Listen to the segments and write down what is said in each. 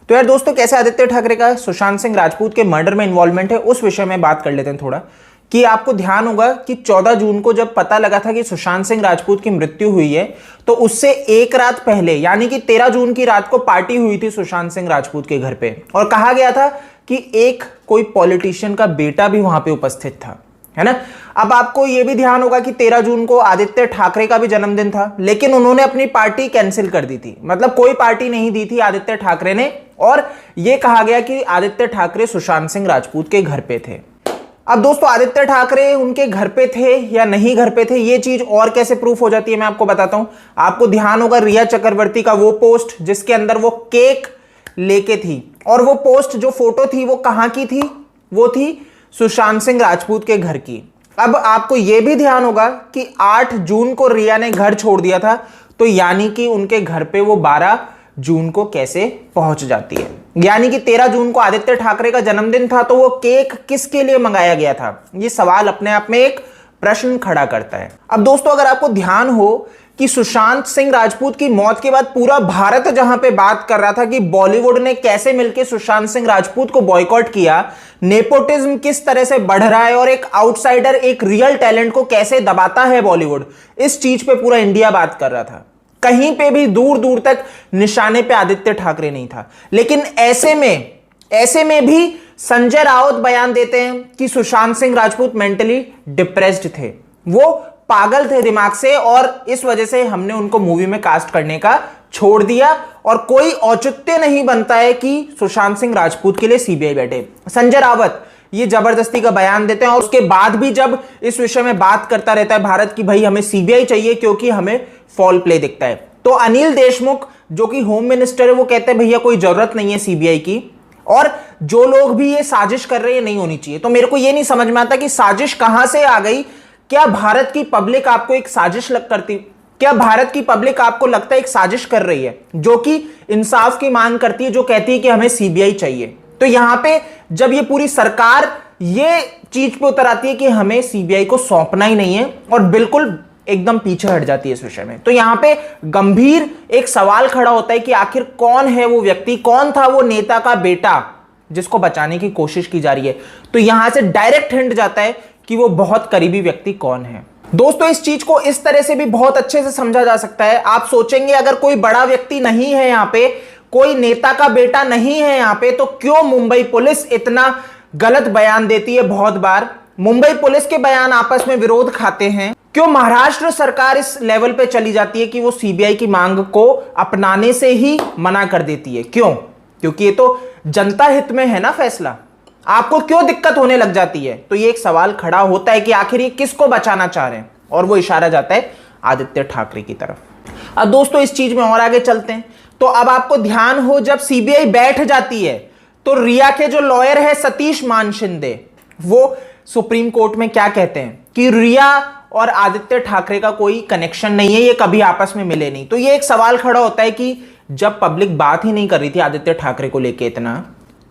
तो यार दोस्तों, कैसे आदित्य ठाकरे का सुशांत सिंह राजपूत के मर्डर में इन्वॉल्वमेंट है उस विषय में बात कर लेते हैं थोड़ा। कि आपको ध्यान होगा कि 14 जून को जब पता लगा था कि सुशांत सिंह राजपूत की मृत्यु हुई है, तो उससे एक रात पहले यानी कि 13 जून की रात को पार्टी हुई थी सुशांत सिंह राजपूत के घर पे, और कहा गया था कि एक कोई पॉलिटिशियन का बेटा भी वहां पे उपस्थित था, है ना। अब आपको यह भी ध्यान होगा कि 13 जून को आदित्य ठाकरे का भी जन्मदिन था, लेकिन उन्होंने अपनी पार्टी कैंसिल कर दी थी, मतलब कोई पार्टी नहीं दी थी आदित्य ठाकरे ने, और यह कहा गया कि आदित्य ठाकरे सुशांत सिंह राजपूत के घर पे थे। अब दोस्तों, आदित्य ठाकरे उनके घर पे थे या नहीं घर पे थे, ये चीज और कैसे प्रूफ हो जाती है मैं आपको बताता हूं। आपको ध्यान होगा रिया चक्रवर्ती का वो पोस्ट जिसके अंदर वो केक लेके थी, और वो पोस्ट जो फोटो थी वो कहां की थी, वो थी सुशांत सिंह राजपूत के घर की। अब आपको यह भी ध्यान होगा कि 8 जून को रिया ने घर छोड़ दिया था, तो यानी कि उनके घर पे वो 12 जून को कैसे पहुंच जाती है। यानी कि 13 जून को आदित्य ठाकरे का जन्मदिन था, तो वो केक किसके लिए मंगाया गया था, ये सवाल अपने आप में एक प्रश्न खड़ा करता है। अब दोस्तों, अगर आपको ध्यान हो कि सुशांत सिंह राजपूत की मौत के बाद पूरा भारत जहां पे बात कर रहा था कि बॉलीवुड ने कैसे मिलकर सुशांत सिंह राजपूत को बॉयकॉट किया, नेपोटिज्म किस तरह से बढ़ रहा है और एक आउटसाइडर एक रियल टैलेंट को कैसे दबाता है बॉलीवुड, इस चीज पे पूरा इंडिया बात कर रहा था। कहीं पे भी दूर दूर तक निशाने पे आदित्य ठाकरे नहीं था। लेकिन ऐसे में भी संजय राउत बयान देते हैं कि सुशांत सिंह राजपूत मेंटली डिप्रेस्ड थे, वो पागल थे दिमाग से, और इस वजह से हमने उनको मूवी में कास्ट करने का छोड़ दिया, और कोई औचित्य नहीं बनता है कि सुशांत सिंह राजपूत के लिए सीबीआई बैठे। संजय रावत ये जबरदस्ती का बयान देते हैं, और उसके बाद भी जब इस विषय में बात करता रहता है भारत की भाई हमें सीबीआई चाहिए क्योंकि हमें फॉल प्ले दिखता है, तो अनिल देशमुख जो कि होम मिनिस्टर है वो कहते हैं भैया कोई जरूरत नहीं है सीबीआई की, और जो लोग भी ये साजिश कर रहे हैं नहीं होनी चाहिए। तो मेरे को ये नहीं समझ में आता कि साजिश कहां से आ गई। क्या भारत की पब्लिक आपको एक साजिश करती, क्या भारत की पब्लिक आपको लगता है एक साजिश कर रही है जो कि इंसाफ की मांग करती है, जो कहती है कि हमें सीबीआई चाहिए। तो यहां पे जब ये पूरी सरकार ये चीज पे उतर आती है कि हमें सीबीआई को सौंपना ही नहीं है और बिल्कुल एकदम पीछे हट जाती है इस विषय में, तो यहां पे गंभीर एक सवाल खड़ा होता है कि आखिर कौन है वो व्यक्ति, कौन था वो नेता का बेटा जिसको बचाने की कोशिश की जा रही है। तो यहां से डायरेक्ट हिंट जाता है कि वो बहुत करीबी व्यक्ति कौन है। दोस्तों, इस चीज को इस तरह से भी बहुत अच्छे से समझा जा सकता है। आप सोचेंगे अगर कोई बड़ा व्यक्ति नहीं है यहां पे, कोई नेता का बेटा नहीं है यहां पे, तो क्यों मुंबई पुलिस इतना गलत बयान देती है। बहुत बार मुंबई पुलिस के बयान आपस में विरोध खाते हैं। क्यों महाराष्ट्र सरकार इस लेवल पे चली जाती है कि वो सीबीआई की मांग को अपनाने से ही मना कर देती है। क्यों? क्योंकि ये तो जनता हित में है ना फैसला। आपको क्यों दिक्कत होने लग जाती है? तो ये एक सवाल खड़ा होता है कि आखिर ये किसको बचाना चाह रहे हैं, और वो इशारा जाता है आदित्य ठाकरे की तरफ। अब दोस्तों, इस चीज में और आगे चलते हैं। तो अब आपको ध्यान हो जब सीबीआई बैठ जाती है तो रिया के जो लॉयर है सतीश मान शिंदे, वो सुप्रीम कोर्ट में क्या कहते हैं कि रिया और आदित्य ठाकरे का कोई कनेक्शन नहीं है, ये कभी आपस में मिले नहीं। तो ये एक सवाल खड़ा होता है कि जब पब्लिक बात ही नहीं कर रही थी आदित्य ठाकरे को लेके इतना,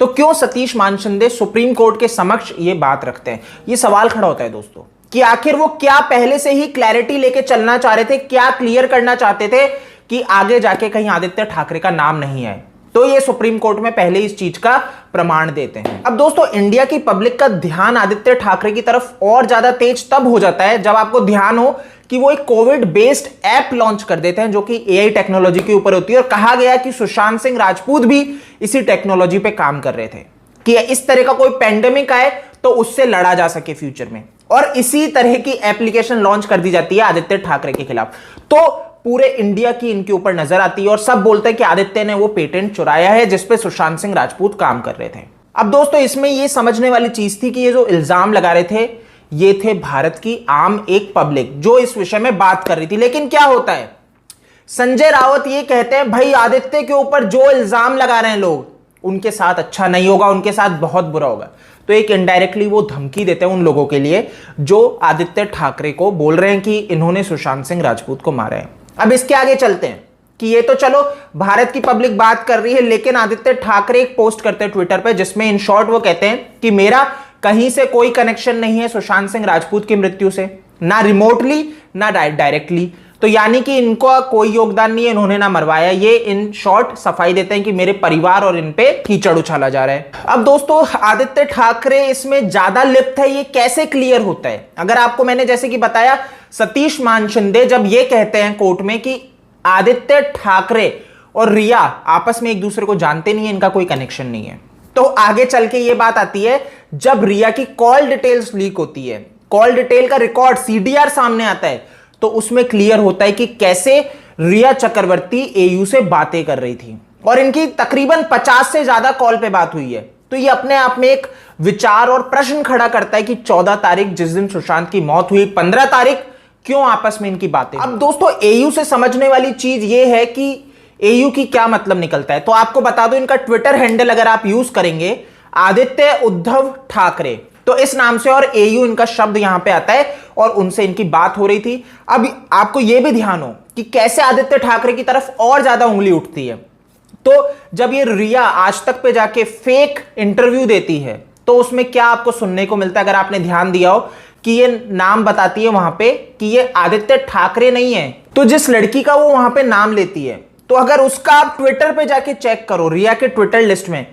तो क्यों सतीश मान शिंदे सुप्रीम कोर्ट के समक्ष ये बात रखते हैं। ये सवाल खड़ा होता है दोस्तों कि आखिर वो क्या पहले से ही क्लैरिटी लेके चलना चाह रहे थे, क्या क्लियर करना चाहते थे कि आगे जाके कहीं आदित्य ठाकरे का नाम नहीं आए। तो ये सुप्रीम कोर्ट में पहले इस चीज का प्रमाण देते हैं। अब दोस्तों, इंडिया की पब्लिक का ध्यान आदित्य ठाकरे की तरफ और ज्यादा तेज तब हो जाता है जब आपको ध्यान हो कि वो एक कोविड बेस्ड ऐप लॉन्च कर देते हैं जो कि एआई टेक्नोलॉजी के ऊपर होती है, और कहा गया कि सुशांत सिंह राजपूत भी इसी टेक्नोलॉजी पे काम कर रहे थे कि इस तरह का कोई पेंडेमिक आए तो उससे लड़ा जा सके फ्यूचर में, और इसी तरह की एप्लीकेशन लॉन्च कर दी जाती है आदित्य ठाकरे के खिलाफ। तो पूरे इंडिया की इनके ऊपर नजर आती है और सब बोलते हैं कि आदित्य ने वो पेटेंट चुराया है जिसपे सुशांत सिंह राजपूत काम कर रहे थे। अब दोस्तों, इसमें ये समझने वाली चीज थी कि ये जो इल्जाम लगा रहे थे ये थे भारत की आम एक पब्लिक जो इस विषय में बात कर रही थी। लेकिन क्या होता है, संजय राउत ये कहते हैं भाई आदित्य के ऊपर जो इल्जाम लगा रहे हैं लोग उनके साथ अच्छा नहीं होगा, उनके साथ बहुत बुरा होगा। तो एक इनडायरेक्टली वो धमकी देते हैं उन लोगों के लिए जो आदित्य ठाकरे को बोल रहे हैं कि इन्होंने सुशांत सिंह राजपूत को मारा है। अब इसके आगे चलते हैं कि ये तो चलो भारत की पब्लिक बात कर रही है, लेकिन आदित्य ठाकरे एक पोस्ट करते हैं ट्विटर पे जिसमें इन शॉर्ट वो कहते हैं कि मेरा कहीं से कोई कनेक्शन नहीं है सुशांत सिंह राजपूत की मृत्यु से, ना रिमोटली ना डायरेक्टली। तो यानी कि इनका कोई योगदान नहीं है, इन्होंने ना मरवाया। ये इन शॉर्ट सफाई देते हैं कि मेरे परिवार और इन पे कीचड़ उछाला जा रहा है। अब दोस्तों आदित्य ठाकरे इसमें ज्यादा लिप्त है, ये कैसे क्लियर होता है? अगर आपको मैंने जैसे कि बताया, सतीश मान शिंदे जब ये कहते हैं कोर्ट में कि आदित्य ठाकरे और रिया आपस में एक दूसरे को जानते नहीं है, इनका कोई कनेक्शन नहीं है, तो आगे चल के ये बात आती है जब रिया की कॉल डिटेल्स लीक होती है, कॉल डिटेल का रिकॉर्ड सीडीआर सामने आता है, तो उसमें क्लियर होता है कि कैसे रिया चक्रवर्ती एयू से बातें कर रही थी और इनकी तकरीबन 50 से ज्यादा कॉल पे बात हुई है। तो ये अपने आप में एक विचार और प्रश्न खड़ा करता है कि 14 तारीख जिस दिन सुशांत की मौत हुई, 15 तारीख क्यों आपस में इनकी बातें। अब दोस्तों एयू से समझने वाली चीज ये है कि एयू की क्या मतलब निकलता है। तो आपको बता दो, इनका ट्विटर हैंडल अगर आप यूज करेंगे आदित्य उद्धव ठाकरे, तो इस नाम से और एयू इनका शब्द यहां पे आता है और उनसे इनकी बात हो रही थी। अब आपको यह भी ध्यान हो कि कैसे आदित्य ठाकरे की तरफ और ज्यादा उंगली उठती है। तो जब ये रिया आज तक पे जाके फेक इंटरव्यू देती है तो उसमें क्या आपको सुनने को मिलता है? अगर आपने ध्यान दिया हो कि ये नाम बताती है वहां पे कि ये आदित्य ठाकरे नहीं है, तो जिस लड़की का वो वहां पे नाम लेती है, तो अगर उसका आप ट्विटर पे जाके चेक करो, रिया के ट्विटर लिस्ट में,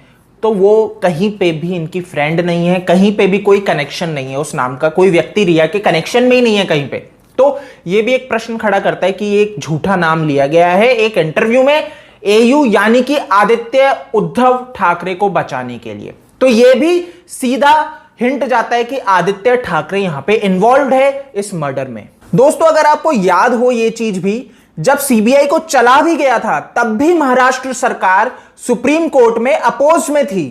तो वो कहीं पे भी इनकी फ्रेंड नहीं है, कहीं पे भी कोई कनेक्शन नहीं है, उस नाम का कोई व्यक्ति रिया के कनेक्शन में ही नहीं है कहीं पे। तो ये भी एक प्रश्न खड़ा करता है कि ये एक झूठा नाम लिया गया है एक इंटरव्यू में एयू यानी कि आदित्य उद्धव ठाकरे को बचाने के लिए। तो ये भी सीधा हिंट जाता है कि आदित्य ठाकरे यहां पे इन्वॉल्व है इस मर्डर में। दोस्तों अगर आपको याद हो ये चीज भी, जब सीबीआई को चला भी गया था तब भी महाराष्ट्र सरकार सुप्रीम कोर्ट में अपोज में थी।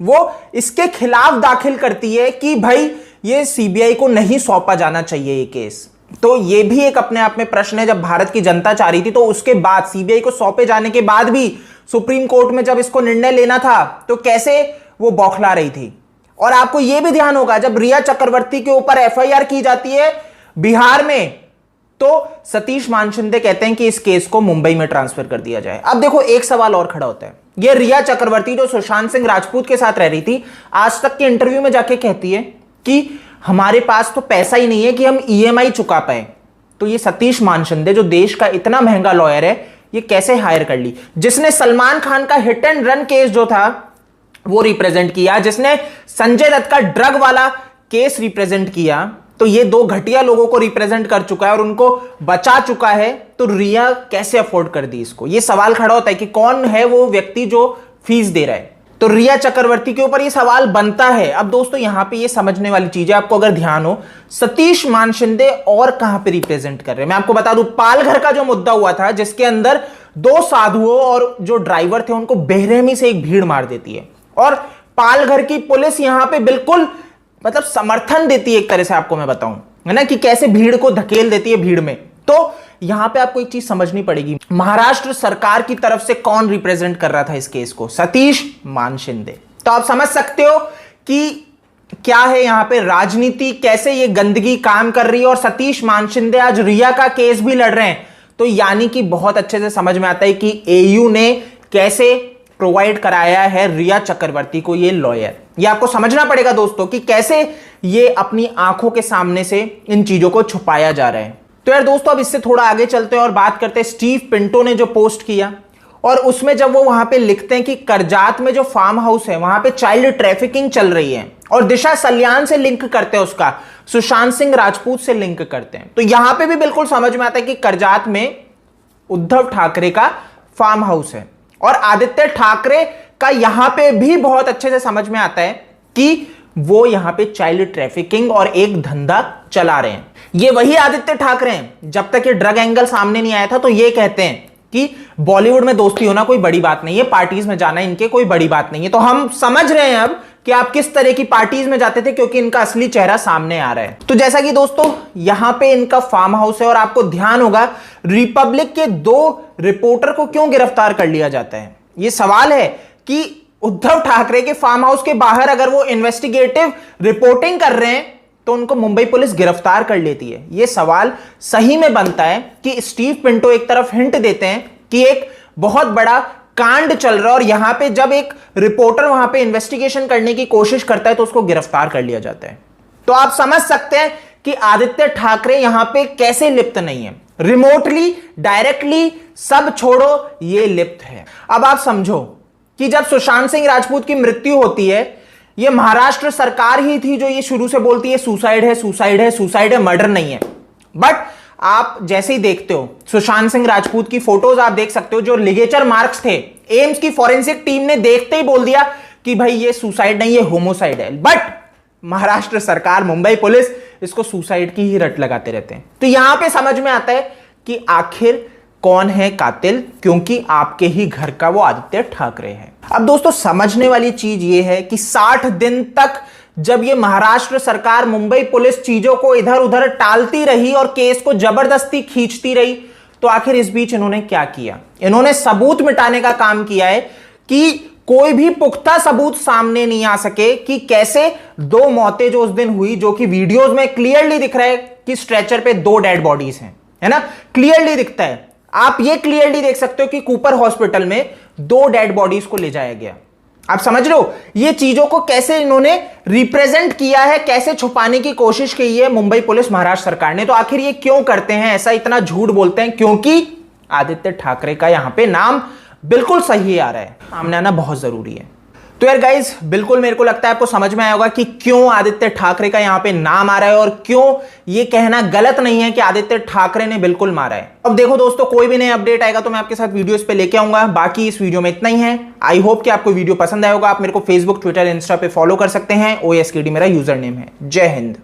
वो इसके खिलाफ दाखिल करती है कि भाई ये सीबीआई को नहीं सौंपा जाना चाहिए ये केस। तो ये भी एक अपने आप में प्रश्न है, जब भारत की जनता चाह रही थी तो उसके बाद सीबीआई को सौंपे जाने के बाद भी सुप्रीम कोर्ट में जब इसको निर्णय लेना था तो कैसे वो बौखला रही थी। और आपको यह भी ध्यान होगा जब रिया चक्रवर्ती के ऊपर एफआईआर की जाती है बिहार में, तो सतीश मान शिंदे कहते हैं कि इस केस को मुंबई में ट्रांसफर कर दिया जाए। अब देखो एक सवाल और खड़ा होता है, ये रिया चक्रवर्ती जो सुशांत सिंह राजपूत के साथ रह रही थी, आज तक के इंटरव्यू में जाके कहती है कि हमारे पास तो पैसा ही नहीं है कि हम ईएमआई चुका पाए। तो ये सतीश मान शिंदे जो देश का इतना महंगा लॉयर है, ये कैसे हायर कर ली? जिसने सलमान खान का हिट एंड रन केस जो था वो रिप्रेजेंट किया, जिसने संजय दत्त का ड्रग वाला केस रिप्रेजेंट किया, तो ये दो घटिया लोगों को रिप्रेजेंट कर चुका है और उनको बचा चुका है। तो रिया कैसे अफोर्ड कर दी इसको? ये सवाल खड़ा होता है कि कौन है वो व्यक्ति जो फीस दे रहा है। तो रिया चक्रवर्ती के ऊपर ये सवाल बनता है। अब दोस्तों यहां पे ये समझने वाली चीज है, आपको अगर ध्यान हो, सतीश मान शिंदे और कहां पे रिप्रेजेंट कर रहे हैं। मैं आपको बता दूं, पालघर का जो मुद्दा हुआ था जिसके अंदर दो साधुओं और जो ड्राइवर थे उनको बेरहमी से एक भीड़ मार देती है और पालघर की पुलिस यहां पे बिल्कुल मतलब समर्थन देती है एक तरह से, आपको मैं बताऊं, है ना, कि कैसे भीड़ को धकेल देती है भीड़ में। तो यहां पे आपको एक चीज समझनी पड़ेगी, महाराष्ट्र सरकार की तरफ से कौन रिप्रेजेंट कर रहा था इस केस को? सतीश मान शिंदे। तो आप समझ सकते हो कि क्या है यहां पे राजनीति, कैसे ये गंदगी काम कर रही है। और सतीश मान शिंदे आज रिया का केस भी लड़ रहे हैं, तो यानी कि बहुत अच्छे से समझ में आता है कि एयू ने कैसे प्रोवाइड कराया है रिया चक्रवर्ती को ये लॉयर। ये आपको समझना पड़ेगा दोस्तों कि कैसे ये अपनी आंखों के सामने से इन चीजों को छुपाया जा रहा है। तो यार दोस्तों अब इससे थोड़ा आगे चलते हैं और बात करते हैं स्टीव पिंटो ने जो पोस्ट किया, और उसमें जब वो वहां पे लिखते हैं कि करजात में जो फार्म हाउस है वहां पे चाइल्ड ट्रैफिकिंग चल रही है, और दिशा सल्यान से लिंक करते हैं, उसका सुशांत सिंह राजपूत से लिंक करते हैं। तो यहां पे भी बिल्कुल समझ में आता है कि करजात में उद्धव ठाकरे का फार्म हाउस है, और आदित्य ठाकरे का यहां पे भी बहुत अच्छे से समझ में आता है कि वो यहां पे चाइल्ड ट्रैफिकिंग और एक धंधा चला रहे हैं। ये वही आदित्य ठाकरे हैं, जब तक ये ड्रग एंगल सामने नहीं आया था तो ये कहते हैं कि बॉलीवुड में दोस्ती होना कोई बड़ी बात नहीं है, पार्टीज में जाना इनके कोई बड़ी बात नहीं है। तो हम समझ रहे हैं अब कि आप किस तरह की पार्टीज में जाते थे, क्योंकि इनका असली चेहरा सामने आ रहा है। तो जैसा कि दोस्तों यहां पे इनका फार्म हाउस है, और आपको ध्यान होगा रिपब्लिक के 2 रिपोर्टर को क्यों गिरफ्तार कर लिया जाता है। ये सवाल है कि उद्धव ठाकरे के फार्म हाउस के बाहर अगर वो इन्वेस्टिगेटिव रिपोर्टिंग कर रहे हैं तो उनको मुंबई पुलिस गिरफ्तार कर लेती है। यह सवाल सही में बनता है कि स्टीव पिंटो एक तरफ हिंट देते हैं कि एक बहुत बड़ा कांड चल रहा है, और यहां पे जब एक रिपोर्टर वहां पे इन्वेस्टिगेशन करने की कोशिश करता है तो उसको गिरफ्तार कर लिया जाता है। तो आप समझ सकते हैं कि आदित्य ठाकरे यहां पे कैसे लिप्त नहीं है। रिमोटली, डायरेक्टली, सब छोड़ो, ये लिप्त है। अब आप समझो कि जब सुशांत सिंह राजपूत की मृत्यु होती है, ये महाराष्ट्र सरकार ही थी जो ये शुरू से बोलती है सुसाइड है, सुसाइड है, सुसाइड है, मर्डर नहीं है। बट आप जैसे ही देखते हो सुशांत सिंह राजपूत की फोटोज आप देख सकते हो, जो लिगेचर मार्क्स थे, एम्स की फॉरेंसिक टीम ने देखते ही बोल दिया कि भाई ये सुसाइड नहीं, ये होमोसाइड है। बट महाराष्ट्र सरकार, मुंबई पुलिस इसको सुसाइड की ही रट लगाते रहते हैं। तो यहां पे समझ में आता है कि आखिर कौन है कातिल, क्योंकि आपके ही घर का वो आदित्य ठाकरे है। अब दोस्तों समझने वाली चीज ये है कि 60 दिन तक जब ये महाराष्ट्र सरकार, मुंबई पुलिस चीजों को इधर उधर टालती रही और केस को जबरदस्ती खींचती रही, तो आखिर इस बीच इन्होंने क्या किया? इन्होंने सबूत मिटाने का काम किया है कि कोई भी पुख्ता सबूत सामने नहीं आ सके कि कैसे 2 मौतें जो उस दिन हुई, जो कि वीडियोस में क्लियरली दिख रहा है कि स्ट्रेचर पे 2 डेड बॉडीज हैं, है ना, क्लियरली दिखता है। आप ये क्लियरली देख सकते हो कि कूपर हॉस्पिटल में 2 डेड बॉडीज को ले जाया गया। आप समझ रहे हो ये चीजों को कैसे इन्होंने रिप्रेजेंट किया है, कैसे छुपाने की कोशिश की है मुंबई पुलिस, महाराष्ट्र सरकार ने। तो आखिर ये क्यों करते हैं ऐसा, इतना झूठ बोलते हैं? क्योंकि आदित्य ठाकरे का यहां पे नाम बिल्कुल सही आ रहा है, सामने आना बहुत जरूरी है। तो यार गाइज, बिल्कुल मेरे को लगता है आपको समझ में आया होगा कि क्यों आदित्य ठाकरे का यहां पे नाम आ रहा है और क्यों ये कहना गलत नहीं है कि आदित्य ठाकरे ने बिल्कुल मारा है। अब देखो दोस्तों, कोई भी नई अपडेट आएगा तो मैं आपके साथ वीडियो इस पे लेके आऊंगा। बाकी इस वीडियो में इतना ही है। आई होप कि आपको वीडियो पसंद आया होगा। आप मेरे को फेसबुक, ट्विटर, इंस्टा पे फॉलो कर सकते हैं। OSKD मेरा यूजर नेम है। जय हिंद।